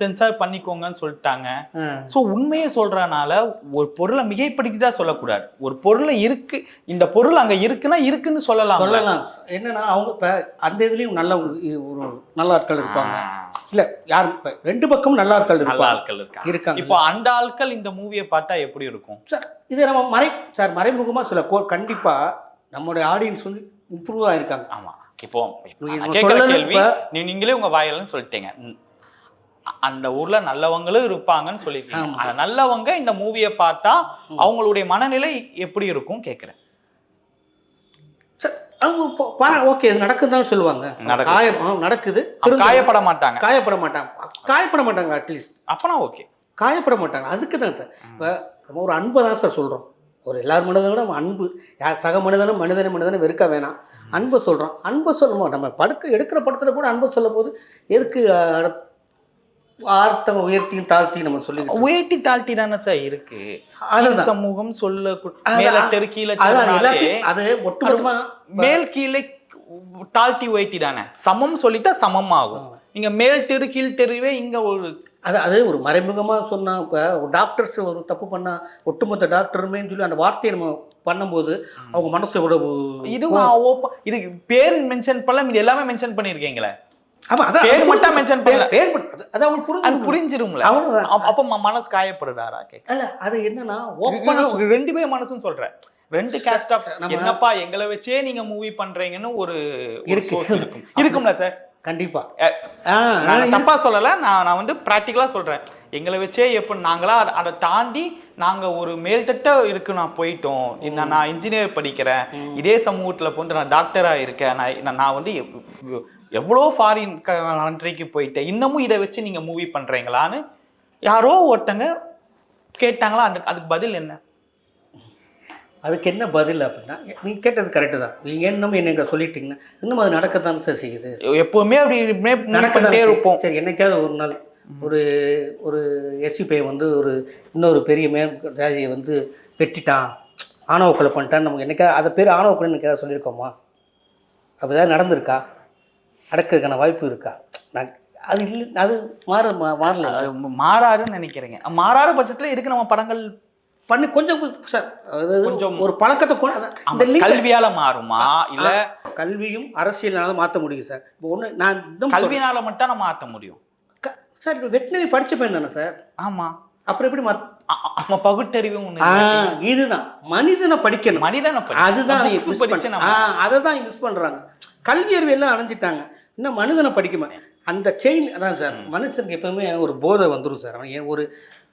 சென்சார் பண்ணிக்கோங்கன்னு சொல்லிட்டாங்க. ஸோ உண்மையை சொல்றதுனால ஒரு பொருளை மிகைப்படுத்திட்டா சொல்லக்கூடாது. ஒரு பொருளை இருக்கு, இந்த பொருள் அங்க இருக்குன்னா இருக்குன்னு சொல்லலாம். என்னன்னா அவங்க இப்போ அந்த இதுலயும் ஒரு நல்ல ஆட்கள் இருப்பாங்க. இல்ல யாரும் 2 பக்கமும் நல்ல ஆட்கள் இருக்காங்க. இப்போ அந்த ஆட்கள் இந்த மூவியை பார்த்தா எப்படி இருக்கும் சார்? இது நம்ம மறைமுகமா சில கண்டிப்பா நம்மளுடைய ஆடியன்ஸ் வந்து இம்ப்ரூவ் ஆயிருக்காங்க. ஆமா, இப்போ கேட்குற கேள்வி நீங்களே உங்க வாயிலன்னு சொல்லிட்டீங்க, அந்த ஊர்ல நல்லவங்களும் இருப்பாங்கன்னு சொல்லிருக்கீங்க. அந்த நல்லவங்க இந்த மூவியை பார்த்தா அவங்களுடைய மனநிலை எப்படி இருக்கும் கேட்கிறேன். ஓகே, இது நடக்குதுன்னு சொல்லுவாங்க. நடக்குது, காயப்பட மாட்டாங்க. அட்லீஸ்ட் அப்பனா ஓகே, காயப்பட மாட்டாங்க. அதுக்கு தான் சார் இப்போ நம்ம ஒரு அன்பை தான் சார் சொல்றோம். ஒரு எல்லார் மனிதனை விட அன்பு, யார் சக மனிதனை வெறுக்க வேணாம், அன்பை சொல்கிறோம். அன்பை சொல்லணும். நம்ம எடுக்கிற படத்தில் கூட அன்பை சொல்லும் போது எதுக்கு ஆர்த்தம் உயர்த்தியும் தாழ்த்தி நம்ம சொல்லி உயர்த்தி தாழ்த்தி தானே சார் இருக்கு. சமூகம் சொல்ல கீழே அது ஒட்டுமொத்தமா மேல் கீழே தாழ்த்தி உயர்த்தி தானே. சமம் சொல்லிட்டா சமம் ஆகும். நீங்க மேல் தெரு கீழ் தெருவே இங்க ஒரு அது ஒரு மறைமுகமாக சொன்னால், இப்போ ஒரு டாக்டர்ஸ் ஒரு தப்பு பண்ணால் ஒட்டுமொத்த டாக்டருமே சொல்லி அந்த வார்த்தையை நம்ம பண்ணும்போது அவங்க மனசு எவ்வளவு இது பேர் மென்ஷன் பண்ணல, இது எல்லாமே மென்ஷன் பண்ணியிருக்கீங்களே. ஆமா, அதான் பேர் மட்டும் மென்ஷன் பண்ணல, அது அவங்களுக்கு புரிஞ்சிரும்ல. அப்ப மனசு காயப்படுதாரா கேட்கல. அது என்னன்னா 2 பேர் மனசுன்னு சொல்றேன். 2 கேஸ்ட் ஆஃப் என்னப்பா எங்களை வச்சே நீங்க மூவி பண்றீங்கன்னு ஒரு இருக்கும்ல சார். கண்டிப்பா தப்பா சொல்லல, நான் வந்து பிராக்டிக்கலா சொல்றேன். எங்களை வச்சே எப்ப நாங்களா அதை தாண்டி நாங்க ஒரு மேல்தட்ட இருக்கு. நான் போயிட்டோம், நான் இன்ஜினியர் படிக்கிறேன், இதே சமூகத்துல போந்து நான் டாக்டரா இருக்கேன், நான் வந்து எவ்வளோ ஃபாரின் கண்ட்ரிக்கு போயிட்டேன், இன்னமும் இதை வச்சு நீங்க மூவி பண்றீங்களான்னு யாரோ ஒருத்தங்க கேட்டாங்களா? அதுக்கு பதில் என்ன? அதுக்கு என்ன பதில் அப்படின்னா, நீங்கள் கேட்டது கரெக்டு தான். நீங்கள் இன்னும் என்னங்க சொல்லிட்டீங்கன்னா இன்னும் அது நடக்கத்தான் சார் செய்யுது. எப்பவுமே அப்படி நடக்கத்தான் இருப்போம். சரி, என்னைக்காவது ஒரு நாள் ஒரு ஒரு எஸ்சி வந்து இன்னொரு பெரிய ஜாதியை வந்து வெட்டிட்டான், ஆணவ கொலை பண்ணிட்டான்னு நமக்கு என்னைக்கா அதை பேர் ஆணவ கொலைன்னு எனக்கு ஏதாவது சொல்லியிருக்கோமா? அப்படி ஏதாவது நடந்திருக்கா? நடக்கிறதுக்கான வாய்ப்பு இருக்கா? நான் அது இல்லை, அது மாறல மாறாருன்னு நினைக்கிறீங்க. மாறாத பட்சத்தில் இருக்கு நம்ம படங்கள் பண்ணி கொஞ்சம் சார், கொஞ்சம் ஒரு பழக்கத்தை கல்வியால மாறுமா இல்ல கல்வியும் அரசியல்னால மாற்ற முடியும் சார். இப்போ ஒன்று நான் கல்வினால மட்டும் நம்ம மாற்ற முடியும் சார். இப்போ வெட்டினரி படிச்ச பையன் தானே சார்? ஆமா, அப்புறம் எப்படி நம்ம பகுத்தறிவு இதுதான் மனிதனை படிக்கணும், அதுதான் அதை தான் யூஸ் பண்றாங்க. கல்வி அறிவியெல்லாம் அடைஞ்சிட்டாங்க, இன்னும் மனிதனை படிக்குமா அந்த செயின். அதான் சார், மனுஷனுக்கு எப்பவுமே ஒரு போதை வந்துடும் சார். அவன் ஒரு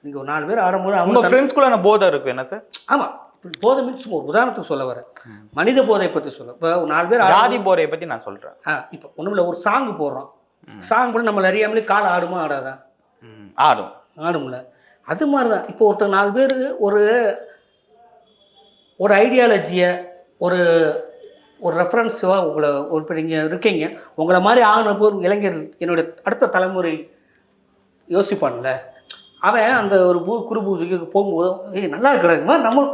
நீங்கள் ஒரு 4 பேர் ஆடும்போது அவங்க ஃப்ரெண்ட்ஸ்குள்ள போதை இருக்கும் என்ன சார்? ஆமாம், போதை மீன்ஸ் ஒரு உதாரணத்துக்கு சொல்ல வரேன், மனித போதை பற்றி சொல்ல. இப்போ 4 பேர் ஜாதி போதையை பற்றி நான் சொல்கிறேன். இப்போ ஒன்றும் இல்லை, ஒரு சாங்கு போடுறோம், சாங் கூட நம்மளை அறியாமலே கால் ஆடுமா ஆடாதான்? ஆடும்ல. அது மாதிரி தான் இப்போ ஒருத்தர் 4 பேர் ஒரு ஐடியாலஜியை ஒரு ரெஃபரன்ஸாக உங்களை இப்போ நீங்கள் இருக்கீங்க, உங்களை மாதிரி ஆகின போது இளைஞர் என்னுடைய அடுத்த தலைமுறை யோசிப்பான்ல, அவன் அந்த ஒரு குரு பூஜைக்கு போகும்போது நல்லா இருக்கிறாங்க நம்ம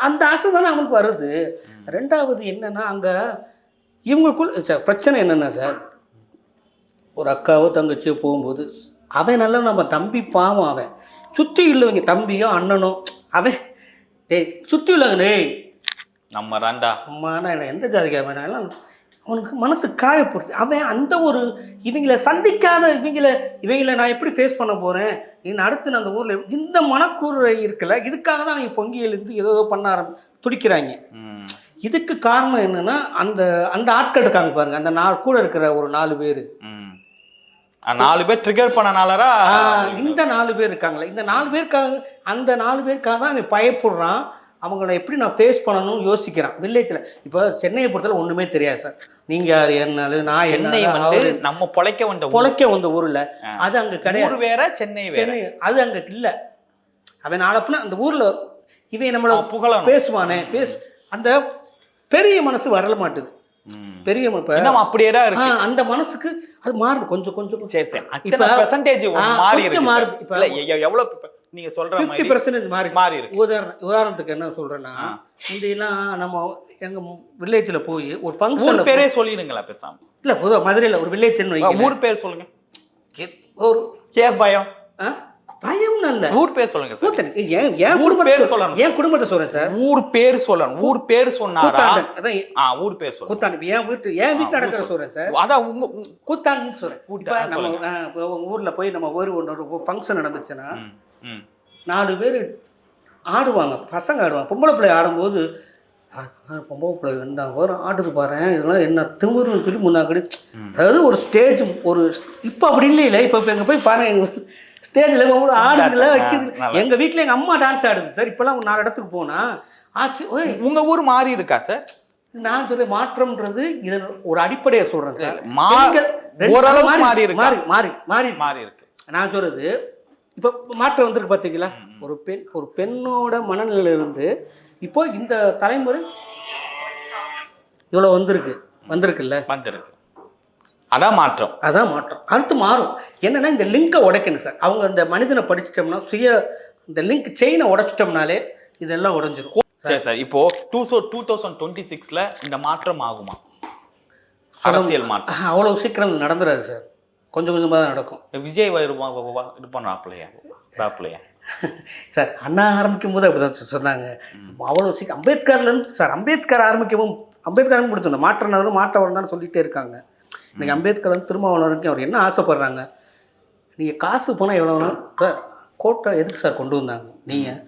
அந்த ஆசை தானே அவனுக்கு வருது. ரெண்டாவது என்னென்னா, அங்கே இவங்களுக்குள்ள சார் பிரச்சனை என்னென்னா சார், ஒரு அக்காவோ தங்கச்சியோ போகும்போது அவன் நல்லா நம்ம தம்பி பாவம், அவன் சுற்றி இல்லைவங்க தம்பியோ அண்ணனோ அவன் சுற்றி இல்லைங்க டேய் நம்ம ராண்டா அம்மானா என்ன எந்த ஜாதிக்காக வேணாலும் அவனுக்கு மனசு காயப்படுது. அவன் அந்த ஒரு இவங்களை சந்திக்காத இவங்களை நான் எப்படி ஃபேஸ் பண்ண போகிறேன், அடுத்து நான் அந்த ஊரில் இந்த மனக்கூறு இருக்குல்ல, இதுக்காக தான் அவங்க பொங்கியிலிருந்து ஏதோ பண்ண துடிக்கிறாங்க. இதுக்கு காரணம் என்னன்னா, அந்த ஆட்கள் இருக்காங்க பாருங்க, அந்த கூட இருக்கிற ஒரு 4 பேர் 4 பேர் ட்ரிகர் பண்ணனாலரா இந்த 4 பேர் இருக்காங்களே, இந்த 4 பேருக்காக அந்த 4 பேருக்காக தான் அவன் பயப்படுறான். அவங்கள எப்படி நான் ஃபேஸ் பண்ணணும்னு யோசிக்கிறான். வில்லேஜில் இப்போ சென்னையை பொறுத்தவரை ஒன்றுமே தெரியாது சார். நீங்கள் யார் என்னாலும் நான் சென்னை வந்து நம்ம பொழைக்க வந்த ஊரில் அது அங்கே கிடையாது. வேற சென்னை அது அங்கே இல்லை. அவன் நாளப்புனா அந்த ஊரில் இவன் நம்மளை புகழ பேசுவானே அந்த பெரிய மனசு வரல மாட்டுது. பெரிய அப்படியே இருக்கு அந்த மனசுக்கு அது மாறுது கொஞ்சம் கொஞ்சம். சரி சரி, இப்போ பெர்சன்டேஜ் மாறுது. இப்போ எவ்வளவு நீங்க சொல்ற 50% மாறி இருக்கு. உதாரணத்துக்கு என்ன சொல்றேன்னா, இதெல்லாம் நம்ம எங்க வில்லேஜ்ல போய் ஒரு ஃபங்க்ஷன் பேரே சொல்லிடுங்களா பேசாம? இல்ல பொதுவா மதுரையில ஒரு வில்லேஜ்னு ஊர் பேர் சொல்லுங்க. ஒரு பயம் இல்ல, ஊர் பேர் சொல்லுங்க சார். ஏன் குடும்பம் பேர் சொல்லணும், ஏன் குடும்பத்தை சொல்றேன் சார். ஊர் பேர் சொல்லணும். ஊர் பேர் சொன்னாரா? அதான் ஊர் பேர் சொல்லுங்க. கூத்தாண்டி ஏன் வீட்டு நடக்கிற சொல்றேன் சார். அதான் உங்க கூத்தாண்டின்னு சொல்றேன். நம்ம ஊர்ல போய் நம்ம ஒரு ஃபங்க்ஷன் நடந்துச்சுன்னா 4 பேர் ஆடுவாங்க, பசங்க ஆடுவாங்க. பொம்பளை பிள்ளை ஆடும்போது பொம்பளை பிள்ளை என்ன ஆடுது பாரு, இதெல்லாம் என்ன திமுருன்னு சொல்லி முன்னாடி, அதாவது ஒரு ஸ்டேஜ் இப்போ அப்படி இல்லை. இப்போ எங்கே போய் பாருங்க, எங்கள் ஸ்டேஜில் ஆடுதுல வைக்கிறது. எங்கள் வீட்டில் எங்கள் அம்மா டான்ஸ் ஆடுது சார். இப்போலாம் 4 இடத்துக்கு போனால் ஆச்சு. உங்கள் ஊர் மாறி இருக்கா சார்? நான் சொல்ற மாற்றம்ன்றது இதன் ஒரு அடிப்படையை சொல்கிறேன் சார். மாறி இருக்கு. நான் சொல்கிறது இப்போ மாற்றம் வந்திருக்கு பார்த்தீங்களா. ஒரு பெண்ணோட மனநிலையிலிருந்து இப்போ இந்த தலைமுறை இவ்வளோ வந்திருக்குல்ல. அதான் மாற்றம். அடுத்து மாறும் என்னன்னா, இந்த லிங்கை உடைக்கணும் சார். அவங்க இந்த மனிதனை படிச்சிட்டோம்னா, இந்த லிங்க் செயினை உடைச்சிட்டோம்னாலே இதெல்லாம் உடைஞ்சிரும். சரி சார், இப்போ 2026ல இந்த மாற்றம் ஆகுமா? அரசியல் மாற்றம் அவ்வளோ சீக்கிரம் நடந்துடாது சார், கொஞ்சம் கொஞ்சமாக தான் நடக்கும். விஜய் இது பண்ணாப்லையா சார்? அண்ணா ஆரம்பிக்கும் போது அப்படிதான் சொன்னாங்க. அவ்வளோ சீக்கிரம் அம்பேத்கர்லேருந்து சார், அம்பேத்கரும் கொடுத்துருந்தோம் மாற்றம் வரணும்னு சொல்லிகிட்டே இருக்காங்க. இன்றைக்கி அம்பேத்கர் திருமாவளவன் வரைக்கும் அவர் என்ன ஆசைப்படுறாங்க, நீங்கள் காசு பணம் எவ்வளோனா சார், கோட்டை எதுக்கு சார் கொண்டு வந்தாங்க? நீங்கள்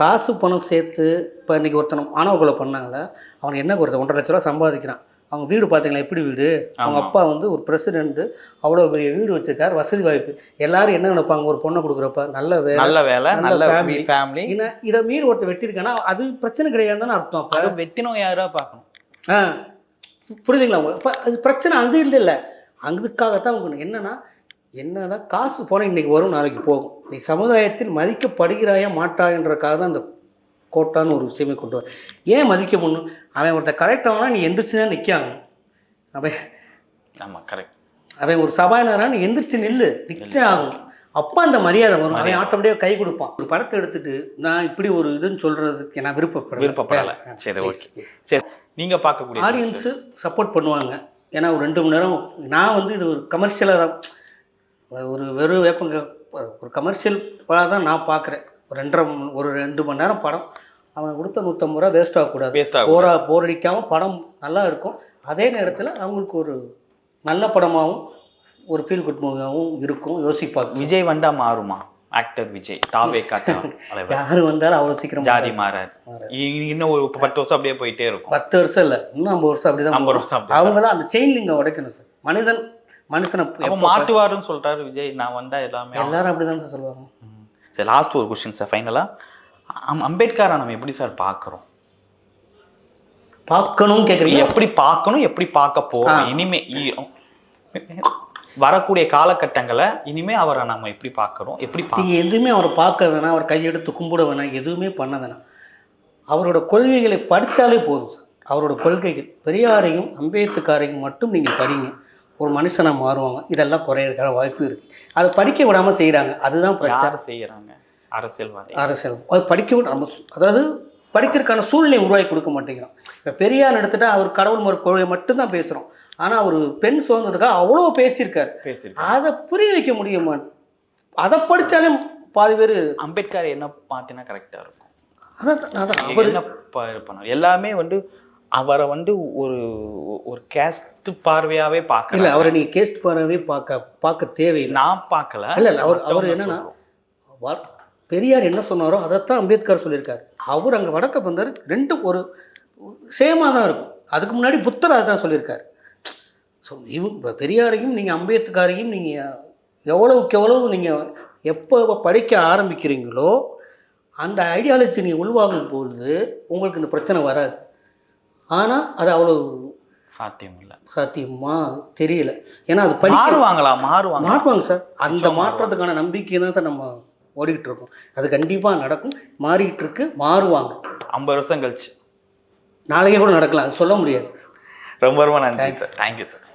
காசு பணம் சேர்த்து இப்போ இன்றைக்கி ஒருத்தனை ஆணவ கொலை பண்ணாங்களே, அவனுக்கு என்ன கொடுத்த 1.5 லட்ச ரூபா சம்பாதிக்கிறான். அவங்க வீடு பார்த்தீங்களா எப்படி வீடு, அவங்க அப்பா வந்து ஒரு பிரசிடென்ட்டு, அவ்வளோ பெரிய வீடு வச்சிருக்காரு, வசதி வாய்ப்பு. எல்லாரும் என்ன நினைப்பாங்க, ஒரு பொண்ணை கொடுக்குறப்ப நல்ல வேலை நல்ல ஃபேமிலி. இதை மீறி ஒருத்தர் வெட்டியிருக்காங்கன்னா அது பிரச்சனை கிடையாதுன்னு அர்த்தம். அப்போ வெட்டினோம் யாரா பார்க்கணும். புரியுதுங்களா அவங்க? இப்போ அது பிரச்சனை அது இல்லை. அதுக்காகத்தான் உங்களுக்கு என்னன்னா காசு போனால் இன்றைக்கி வரும் நாளைக்கு போகும். நீ சமுதாயத்தில் மதிக்கப்படுகிறாயா மாட்டாயன்றக்காக தான் அந்த கோட்டான்னு ஒரு விஷயமே கொண்டு வர. ஏன் மதிக்க முடியும்? அவன் ஒருத்தர் கரெக்டாகனா நீ எந்திரிச்சு தான் நிற்காங்க. அவன் ஆமாம், கரெக்ட். அவன் ஒரு சபாநாயகராக நீ எந்திரிச்சு நிற்கே ஆகும். அப்போ அந்த மரியாதை வரும். அவன் ஆட்டோமேட்டிக்காக கை கொடுப்பான். ஒரு படத்தை எடுத்துட்டு நான் இப்படி ஒரு இதுன்னு சொல்கிறதுக்கு நான் விருப்பப்படலை. சரி, ஓகே. சரி, நீங்கள் பார்க்கக்கூடிய ஆடியன்ஸு சப்போர்ட் பண்ணுவாங்க. ஏன்னா ஒரு 2 மணி நேரம் நான் வந்து இது ஒரு கமர்ஷியலாக தான், ஒரு வெறும் ஒரு கமர்ஷியல் படம் தான் நான் பார்க்குறேன். ஒரு 2 மணி நேரம் படம் அவன் கொடுத்த 150 ரூபா வேஸ்ட் ஆகக்கூடாது. போர் அடிக்காமல் படம் நல்லா இருக்கும். அதே நேரத்தில் அவங்களுக்கு ஒரு நல்ல படமாகவும் ஒரு ஃபீல் குட் மூவியாகவும் இருக்கும். யோசிப்பாங்க. விஜய் வந்தா மாறுமா? ஆக்டர் விஜய் தாவே காட்டா யார் வந்தாலும் அவ்வளோ சீக்கிரம் ஜாதி மாறார். இன்னும் ஒரு 10 வருஷம் அப்படியே போயிட்டே இருக்கும். 10 வருஷம் இல்லை, இன்னும் 50 வருஷம் அப்படிதான். 50 வருஷம். அவங்க தான் அந்த செயின் லிங்கை உடைக்கணும் சார். மனுஷனை மாட்டுவாருன்னு சொல்றாரு விஜய். நான் வந்தா எல்லாரும் அப்படிதான் சார் சொல்லுவாங்க. சரி, லாஸ்ட் ஒரு கொஸ்டின் சார் ஃபைனலாக. அம்பேத்கரை நம்ம எப்படி சார் பார்க்குறோம்? பார்க்கணும் கேட்குறீங்க? எப்படி பார்க்கணும், எப்படி பார்க்க போகிறோம் இனிமே வரக்கூடிய காலகட்டங்களை இனிமே அவரை நம்ம எப்படி பார்க்குறோம், எப்படி நீங்கள் எதுவுமே அவரை பார்க்க வேணாம், அவர் கையெடுத்து கும்பிட வேணாம், எதுவுமே பண்ண வேணாம். அவரோட கொள்கைகளை படித்தாலே போதும் சார். அவரோட கொள்கைகள் பெரியாரையும் அம்பேத்கரையும் மட்டும் நீங்கள் படிங்க, ஒரு மனுஷனாக மாறுவாங்க. இதெல்லாம் குறையிறதுக்கான வாய்ப்பு இருக்குது. அதை படிக்க விடாமல் செய்கிறாங்க. அதுதான் பிரச்சாரம் செய்கிறாங்க அரசியல். அது படிக்க விட நம்ம அதாவது படிக்கிறதுக்கான சூழ்நிலை உருவாக்கி கொடுக்க மாட்டேங்கிறோம். இப்போ பெரியார் எடுத்துகிட்டா அவர் கடவுள் மறு கொள்கை மட்டும்தான் பேசுகிறோம். ஆனால் அவர் பெண் சுதந்திரத்துக்காக அவ்வளோ பேசியிருக்காரு. அதை புரிய வைக்க முடியுமா? அதை படித்தாலே பாதி பேர் அம்பேத்கர் என்ன பார்த்தீங்கன்னா கரெக்டாக இருக்கும். அதான் அவர் என்ன பண்ணார் எல்லாமே அவரை ஒரு ஒரு கேஸ்ட் பார்வையாகவே பார்க்கல. இல்லை, அவரை நீங்கள் கேஸ்ட் பார்வையாகவே பார்க்க தேவையில்லை. நான் பார்க்கல. இல்லை அவர் என்னன்னா பெரியார் என்ன சொன்னாரோ அதைத்தான் அம்பேத்கர் சொல்லியிருக்காரு. அவர் அங்கே வடக்க வந்தார். ரெண்டும் ஒரு சேமாக தான் இருக்கும். அதுக்கு முன்னாடி புத்தர் அதை தான் சொல்லியிருக்காரு. ஸோ இப்போ பெரியாரையும் நீங்கள் அம்பேத்கரையும் நீங்கள் எவ்வளவுக்கு எவ்வளவு நீங்கள் எப்போ படிக்க ஆரம்பிக்கிறீங்களோ அந்த ஐடியாலஜி நீங்கள் உள்வாங்கும் பொழுது உங்களுக்கு இந்த பிரச்சனை வராது. ஆனால் அது அவ்வளோ சாத்தியமா தெரியல. ஏன்னா அது மாறுவாங்க சார். அந்த மாற்றத்துக்கான நம்பிக்கை தான் சார் நம்ம ஓடிக்கிட்டு இருக்கோம். அது கண்டிப்பாக நடக்கும். மாறிக்கிட்டு இருக்கு, மாறுவாங்க. 50 வருஷம் கழிச்சு நாளைக்கே கூட நடக்கலாம், அது சொல்ல முடியாது. ரொம்ப ரொம்ப நன்றி சார். Thank you sir.